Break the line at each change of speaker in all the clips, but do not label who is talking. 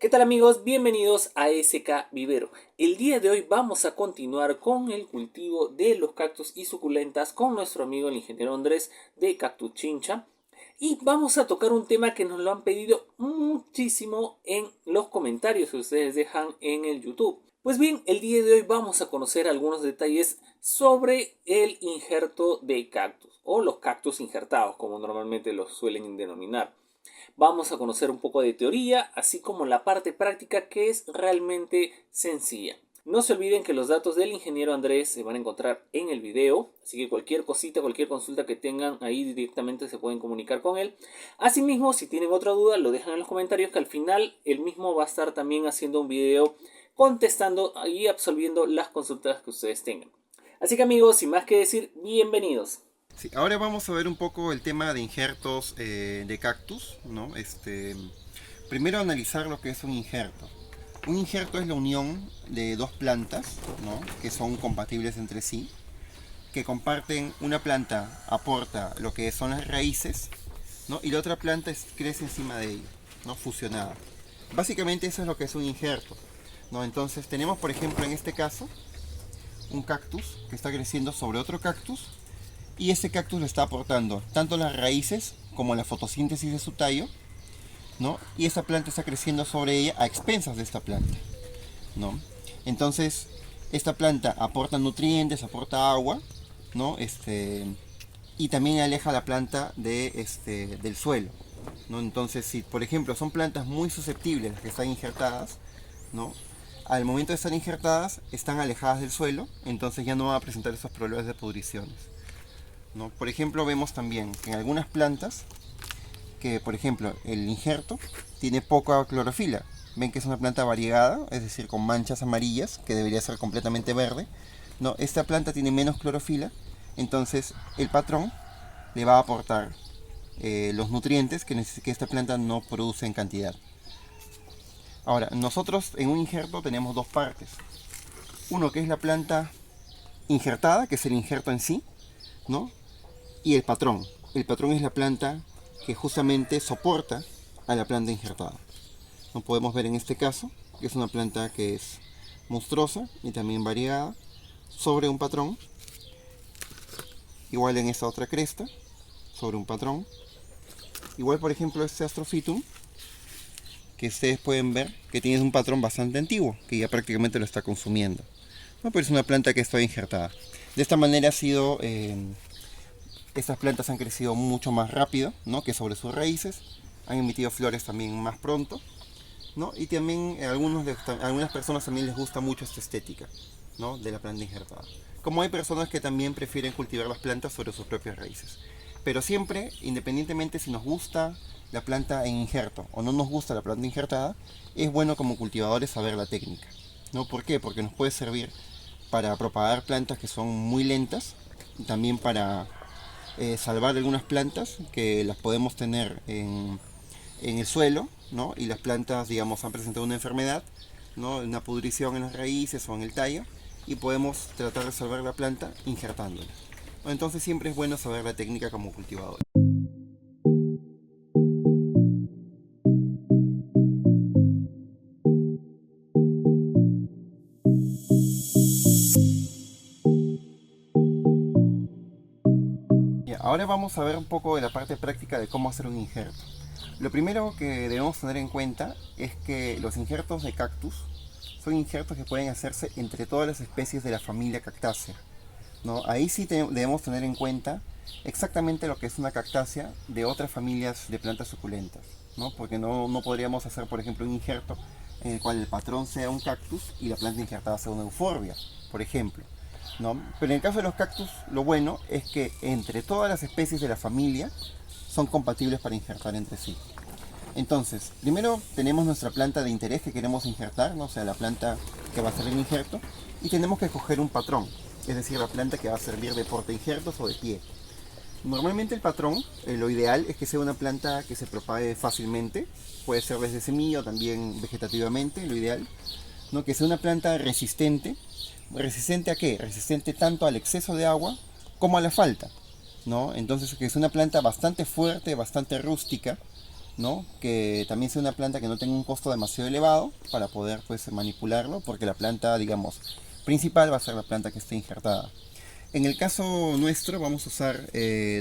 ¿Qué tal amigos? Bienvenidos a SK Vivero. El día de hoy vamos a continuar con el cultivo de los cactus y suculentas con nuestro amigo el ingeniero Andrés de Cactus Chincha. Y vamos a tocar un tema que nos lo han pedido muchísimo en los comentarios que ustedes dejan en el YouTube. Pues bien, el día de hoy vamos a conocer algunos detalles sobre el injerto de cactus o los cactus injertados, como normalmente los suelen denominar. Vamos a conocer un poco de teoría, así como la parte práctica que es realmente sencilla. No se olviden que los datos del ingeniero Andrés se van a encontrar en el video, así que cualquier cosita, cualquier consulta que tengan ahí directamente se pueden comunicar con él. Asimismo, si tienen otra duda, lo dejan en los comentarios que al final él mismo va a estar también haciendo un video contestando y absolviendo las consultas que ustedes tengan. Así que amigos, sin más que decir, bienvenidos.
Sí, ahora vamos a ver un poco el tema de injertos de cactus, ¿no? Primero analizar lo que es un injerto. Un injerto es la unión de dos plantas, ¿no? Que son compatibles entre sí, que comparten, una planta aporta lo que son las raíces, ¿no? Y la otra planta crece encima de ella, ¿no? Fusionada. Básicamente eso es lo que es un injerto, ¿no? Entonces tenemos, por ejemplo, en este caso, un cactus que está creciendo sobre otro cactus, y este cactus le está aportando tanto las raíces como la fotosíntesis de su tallo, ¿no? Y esta planta está creciendo sobre ella a expensas de esta planta, ¿no? Entonces, esta planta aporta nutrientes, aporta agua, ¿no? Y también aleja la planta del suelo, ¿no? Entonces, si por ejemplo son plantas muy susceptibles las que están injertadas, ¿no? Al momento de estar injertadas, están alejadas del suelo, entonces ya no van a presentar esos problemas de pudriciones, ¿no? Por ejemplo, vemos también que en algunas plantas, que por ejemplo el injerto tiene poca clorofila. Ven que es una planta variegada, es decir, con manchas amarillas, que debería ser completamente verde. No, esta planta tiene menos clorofila, entonces el patrón le va a aportar los nutrientes que esta planta no produce en cantidad. Ahora, nosotros en un injerto tenemos dos partes. Uno que es la planta injertada, que es el injerto en sí, ¿no? Y el patrón. El patrón es la planta que justamente soporta a la planta injertada. Lo podemos ver en este caso, que es una planta que es monstruosa y también variegada, sobre un patrón. Igual en esta otra cresta, sobre un patrón. Igual por ejemplo este Astrophytum, que ustedes pueden ver que tiene un patrón bastante antiguo, que ya prácticamente lo está consumiendo, ¿no? Pero es una planta que está injertada. De esta manera ha sido... estas plantas han crecido mucho más rápido, ¿no? Que sobre sus raíces, han emitido flores también más pronto, ¿no? Y también a algunas personas también les gusta mucho esta estética, ¿no? De la planta injertada. Como hay personas que también prefieren cultivar las plantas sobre sus propias raíces. Pero siempre, independientemente si nos gusta la planta en injerto o no nos gusta la planta injertada, es bueno como cultivadores saber la técnica, ¿no? ¿Por qué? Porque nos puede servir para propagar plantas que son muy lentas, y también para salvar algunas plantas que las podemos tener en el suelo, ¿no? Y las plantas, digamos, han presentado una enfermedad, ¿no? Una pudrición en las raíces o en el tallo, y podemos tratar de salvar la planta injertándola. Entonces siempre es bueno saber la técnica como cultivador. Ahora vamos a ver un poco de la parte práctica de cómo hacer un injerto. Lo primero que debemos tener en cuenta es que los injertos de cactus son injertos que pueden hacerse entre todas las especies de la familia Cactaceae, ¿no? Ahí sí debemos tener en cuenta exactamente lo que es una cactácea de otras familias de plantas suculentas, ¿no? Porque no podríamos hacer, por ejemplo, un injerto en el cual el patrón sea un cactus y la planta injertada sea una euforbia, por ejemplo, ¿no? Pero en el caso de los cactus, lo bueno es que entre todas las especies de la familia son compatibles para injertar entre sí. Entonces, primero tenemos nuestra planta de interés que queremos injertar, ¿no? O sea, la planta que va a ser el injerto, y tenemos que escoger un patrón, es decir, la planta que va a servir de portainjertos o de pie. Normalmente el patrón, lo ideal es que sea una planta que se propague fácilmente, puede ser desde semilla o también vegetativamente, lo ideal, ¿no? Que sea una planta resistente. ¿Resistente a qué? Resistente tanto al exceso de agua como a la falta, ¿no? Entonces que es una planta bastante fuerte, bastante rústica, ¿no? Que también sea una planta que no tenga un costo demasiado elevado para poder pues manipularlo, porque la planta, digamos, principal va a ser la planta que esté injertada. En el caso nuestro vamos a usar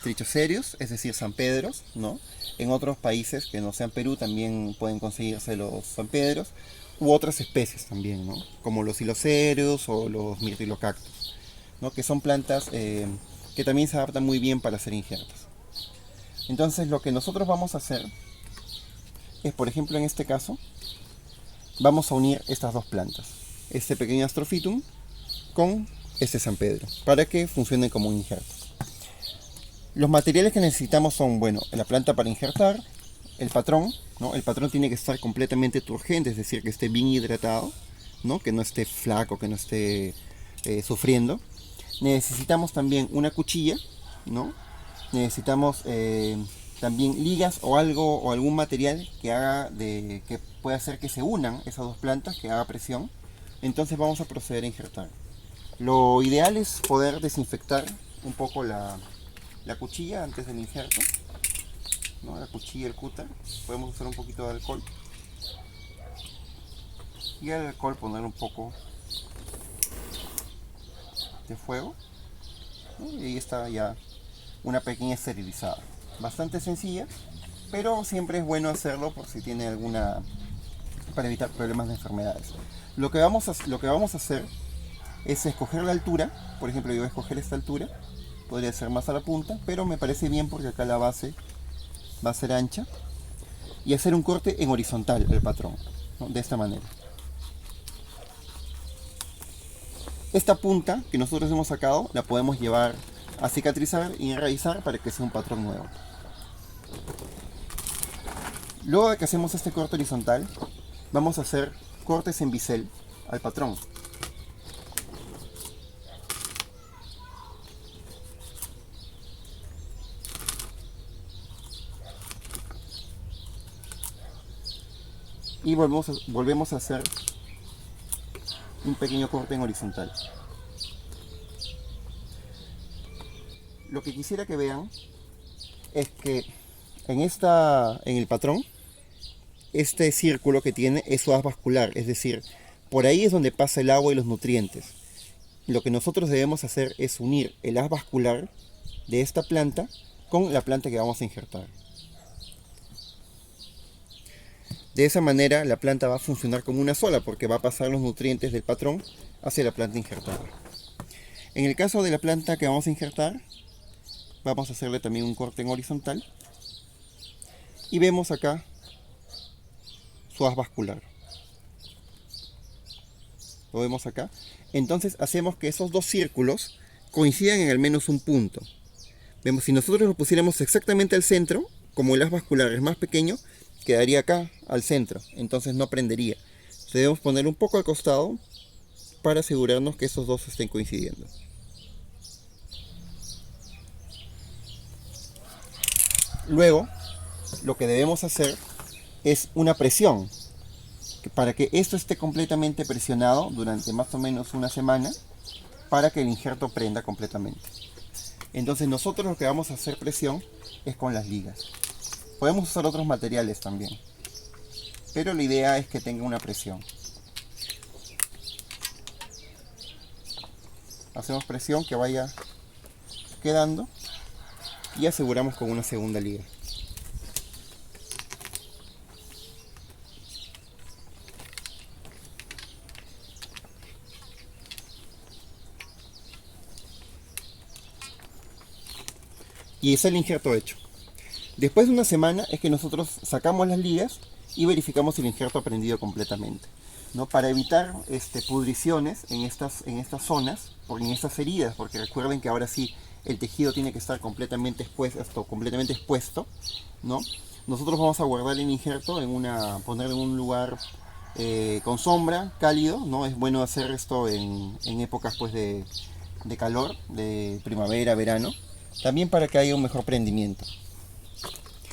trichoserios, es decir, San Pedros, ¿no? En otros países que no sean Perú también pueden conseguirse los San Pedros u otras especies también, ¿no? Como los hilocerios o los mirtilocactus, ¿no? Que son plantas que también se adaptan muy bien para hacer injertos. Entonces lo que nosotros vamos a hacer es, por ejemplo, en este caso, vamos a unir estas dos plantas, este pequeño Astrophytum con este San Pedro, para que funcionen como un injerto. Los materiales que necesitamos son, bueno, la planta para injertar, el patrón, ¿no? El patrón tiene que estar completamente turgente, es decir, que esté bien hidratado, ¿no? Que no esté flaco, que no esté sufriendo. Necesitamos también una cuchilla, ¿no? Necesitamos también ligas o algo o algún material que pueda hacer que se unan esas dos plantas, que haga presión. Entonces vamos a proceder a injertar. Lo ideal es poder desinfectar un poco la cuchilla antes del injerto, ¿no? La cuchilla, el cúter. Podemos usar un poquito de alcohol y al alcohol poner un poco de fuego, ¿no? Y ahí está ya una pequeña esterilizada, bastante sencilla, pero siempre es bueno hacerlo por si tiene alguna, para evitar problemas de enfermedades. Lo que vamos a hacer es escoger la altura. Por ejemplo, yo voy a escoger esta altura, podría ser más a la punta, pero me parece bien porque acá la base va a ser ancha, y hacer un corte en horizontal el patrón, ¿no? De esta manera. Esta punta que nosotros hemos sacado la podemos llevar a cicatrizar y enraizar para que sea un patrón nuevo. Luego de que hacemos este corte horizontal, vamos a hacer cortes en bisel al patrón. Y volvemos a hacer un pequeño corte en horizontal. Lo que quisiera que vean es que en el patrón, este círculo que tiene es su haz vascular, es decir, por ahí es donde pasa el agua y los nutrientes. Lo que nosotros debemos hacer es unir el haz vascular de esta planta con la planta que vamos a injertar. De esa manera la planta va a funcionar como una sola, porque va a pasar los nutrientes del patrón hacia la planta injertada. En el caso de la planta que vamos a injertar, vamos a hacerle también un corte en horizontal. Y vemos acá su haz vascular. Lo vemos acá. Entonces hacemos que esos dos círculos coincidan en al menos un punto. Vemos, si nosotros lo pusiéramos exactamente al centro, como el haz vascular es más pequeño, quedaría acá al centro, entonces no prendería. Debemos poner un poco al costado para asegurarnos que esos dos estén coincidiendo. Luego, lo que debemos hacer es una presión, para que esto esté completamente presionado durante más o menos una semana, para que el injerto prenda completamente. Entonces nosotros lo que vamos a hacer presión es con las ligas. Podemos usar otros materiales también, pero la idea es que tenga una presión. Hacemos presión que vaya quedando y aseguramos con una segunda liga. Y ese es el injerto hecho. Después de una semana es que nosotros sacamos las ligas y verificamos si el injerto ha prendido completamente, ¿no? Para evitar pudriciones en estas zonas, en estas heridas, porque recuerden que ahora sí el tejido tiene que estar completamente expuesto, ¿no? Nosotros vamos a guardar el injerto ponerlo en un lugar con sombra, cálido, ¿no? Es bueno hacer esto en épocas pues de calor, de primavera, verano, también para que haya un mejor prendimiento.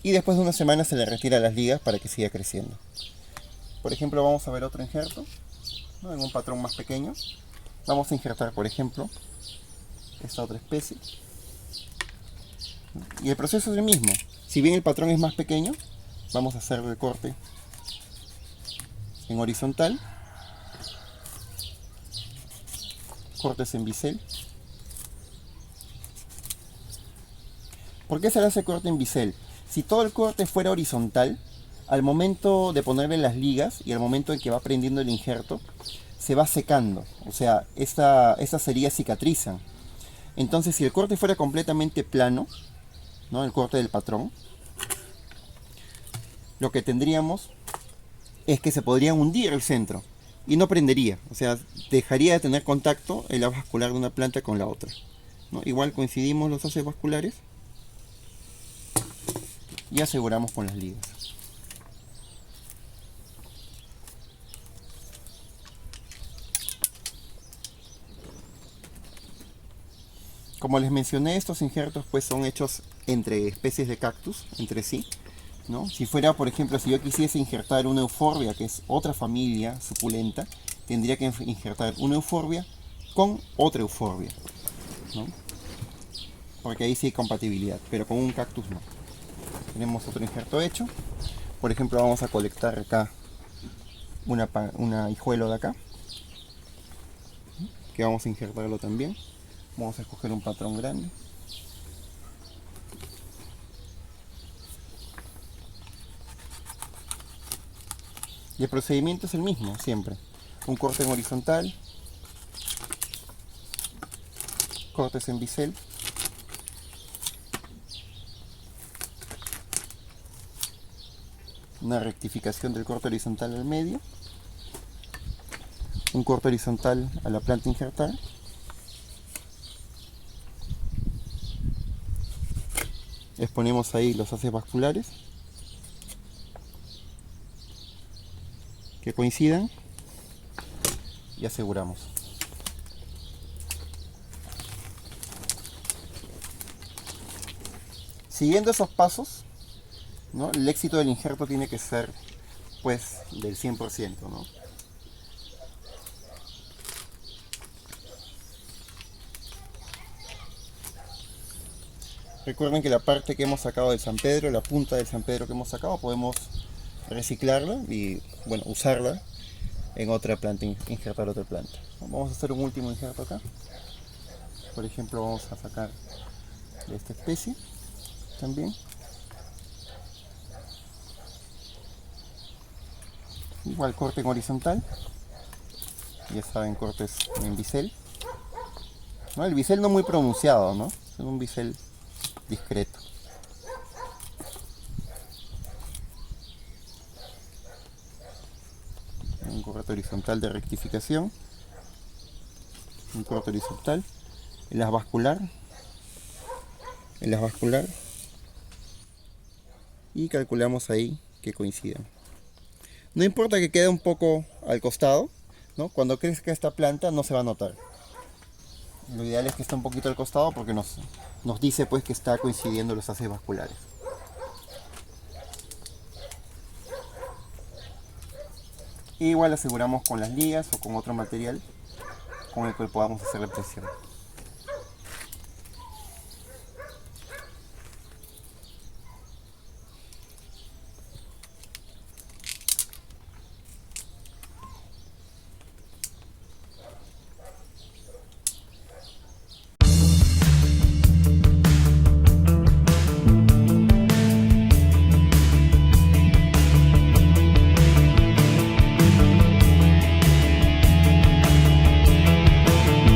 Y después de una semana se le retira las ligas para que siga creciendo. Por ejemplo, vamos a ver otro injerto, ¿no? En un patrón más pequeño. Vamos a injertar, por ejemplo, esta otra especie. Y el proceso es el mismo. Si bien el patrón es más pequeño, vamos a hacer el corte en horizontal, cortes en bisel. ¿Por qué se le hace corte en bisel? Si todo el corte fuera horizontal, al momento de ponerle las ligas y al momento en que va prendiendo el injerto, se va secando, o sea, estas heridas cicatrizan. Entonces, si el corte fuera completamente plano, ¿no? El corte del patrón, lo que tendríamos es que se podría hundir el centro y no prendería, o sea, dejaría de tener contacto el haz vascular de una planta con la otra, ¿no? Igual coincidimos los haces vasculares y aseguramos con las ligas. Como les mencioné, estos injertos pues son hechos entre especies de cactus, entre sí, ¿no? Si fuera, por ejemplo, si yo quisiese injertar una euphorbia, que es otra familia suculenta, tendría que injertar una euphorbia con otra euphorbia, ¿no? Porque ahí sí hay compatibilidad, pero con un cactus no. Tenemos otro injerto hecho. Por ejemplo, vamos a colectar acá una hijuelo de acá, que vamos a injertarlo también. Vamos a escoger un patrón grande. Y el procedimiento es el mismo, siempre. Un corte en horizontal, cortes en bisel, una rectificación del corte horizontal al medio, un corte horizontal a la planta injertar, exponemos ahí los haces vasculares que coincidan y aseguramos. Siguiendo esos pasos, ¿no? El éxito del injerto tiene que ser pues del 100%, ¿no? Recuerden que la parte que hemos sacado del San Pedro, la punta del San Pedro que hemos sacado, podemos reciclarla y bueno, usarla en otra planta, injertar otra planta. Vamos a hacer un último injerto acá. Por ejemplo, vamos a sacar de esta especie también. Igual corte en horizontal. Ya saben, cortes en bisel. ¿No? El bisel no muy pronunciado, ¿no? Es un bisel discreto. Un corte horizontal de rectificación. Un corte horizontal. El haz vascular. El haz vascular. Y calculamos ahí que coincidan. No importa que quede un poco al costado, ¿no? Cuando crezca esta planta no se va a notar. Lo ideal es que esté un poquito al costado porque nos dice pues que está coincidiendo los haces vasculares. E igual aseguramos con las ligas o con otro material con el cual podamos hacer la presión.